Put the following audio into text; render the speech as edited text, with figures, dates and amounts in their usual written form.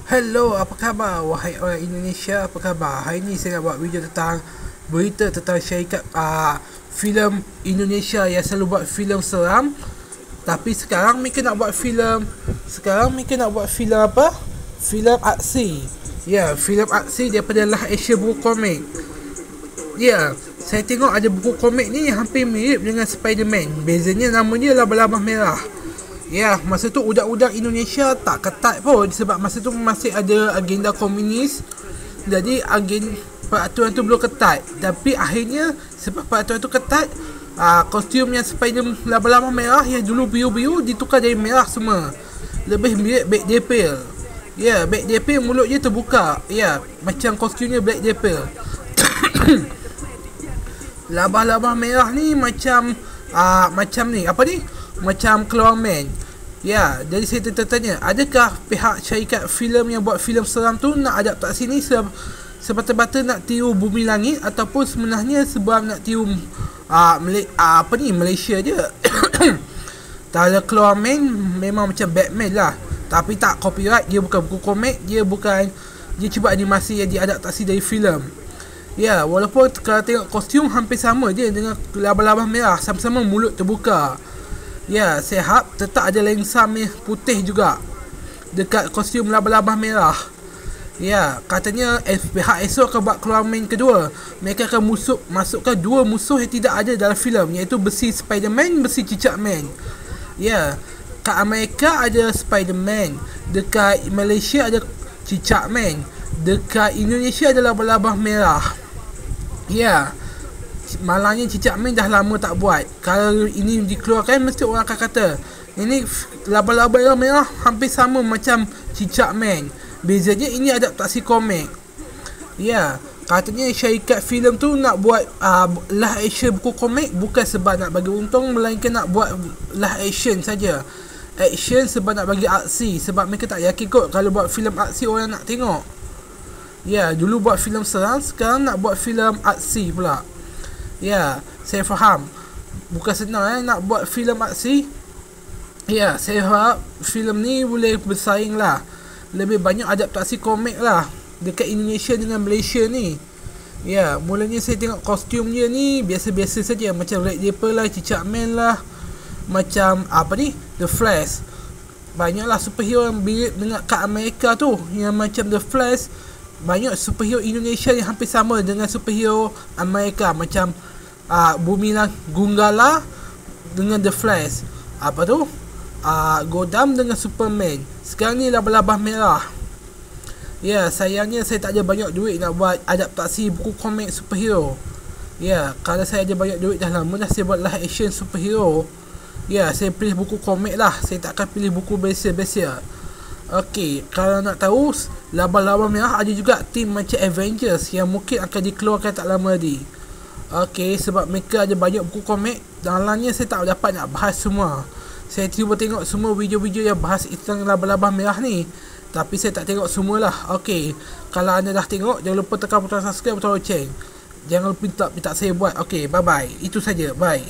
Hello, apa khabar wahai orang Indonesia? Apa khabar? Hari ni saya nak buat video tentang berita tentang syarikat filem Indonesia yang selalu buat filem seram. Tapi sekarang mereka nak buat filem apa? Filem aksi. Ya, filem aksi daripada live action buku komik. Ya, saya tengok ada buku komik ni hampir mirip dengan Spiderman. Bezanya namanya Laba-Laba Merah. Ya, masa tu udang-udang Indonesia tak ketat pun sebab masa tu masih ada agenda komunis. Jadi peraturan tu belum ketat. Tapi akhirnya sebab peraturan tu ketat, kostum yang Spider Laba-Laba Merah yang dulu biru-biru ditukar jadi merah semua. Lebih mirip Black Deadpool. Ya, Black Deadpool mulut dia terbuka. Ya, macam kostumnya Black Deadpool. Laba-Laba Merah ni macam ni, apa ni? Macam Clawman. Ya, jadi saya tertanya, adakah pihak syarikat filem yang buat filem seram tu nak adaptasi ni semata-mata nak tiru Bumi Langit ataupun sebenarnya sebab nak tiru Malaysia je. Kalau Clawman memang macam Batman lah, tapi tak copyright, dia bukan buku komik, dia cuba animasi yang diadaptasi dari filem. Ya, walaupun kalau tengok kostum hampir sama je dengan Laba-Laba Merah, sama-sama mulut terbuka. Ya, saya harap tetap ada lensa putih juga dekat kostum Laba-Laba Merah. Ya, katanya pihak esok akan buat Clawman kedua. Mereka akan masukkan dua musuh yang tidak ada dalam filem, iaitu besi Spiderman, besi Cicak Man. Ya, kat Amerika ada Spiderman, dekat Malaysia ada Cicak Man, dekat Indonesia ada Laba-Laba Merah. Ya, malangnya Cicak Man dah lama tak buat. Kalau ini dikeluarkan, mesti orang akan kata ini Laba-Laba Merah hampir sama macam Cicak Man. Bezanya ini adaptasi komik. Ya, katanya syarikat filem tu nak buat live action buku komik bukan sebab nak bagi untung, melainkan nak buat live action saja. Action sebab nak bagi aksi, sebab mereka tak yakin kot kalau buat filem aksi orang nak tengok. Ya, dulu buat filem seram, sekarang nak buat filem aksi pula. Ya, saya faham bukan senang nak buat filem aksi. Ya, saya harap filem ni boleh bersaing lah, lebih banyak adaptasi komik lah dekat Indonesia dengan Malaysia ni. Ya, mulanya saya tengok kostum dia ni biasa-biasa saja, macam Red Deadpool lah, Cicak Man lah, macam The Flash. Banyaklah superhero yang mirip dengan kat Amerika tu, yang macam The Flash. Banyak superhero Indonesia yang hampir sama dengan superhero Amerika, macam Bumi Gunggala dengan The Flash, Godam dengan Superman. Sekarang ni Laba-Laba Merah. Ya, sayangnya saya tak ada banyak duit nak buat adaptasi buku komik superhero. Ya, kalau saya ada banyak duit dah lama dah saya buat live action superhero. Ya, saya pilih buku komik lah, saya tak akan pilih buku biasa-biasa. Okey, kalau nak tahu, Laba-Laba Merah ada juga tim macam Avengers yang mungkin akan dikeluarkan tak lama lagi. Okey, sebab mereka ada banyak buku komik, dalamnya saya tak dapat nak bahas semua. Saya cuba tengok semua video-video yang bahas tentang Laba-Laba Merah ni, tapi saya tak tengok semualah. Okey, kalau anda dah tengok, jangan lupa tekan butang subscribe atau loceng. Jangan lupa minta saya buat. Okey, bye-bye. Itu saja. Bye.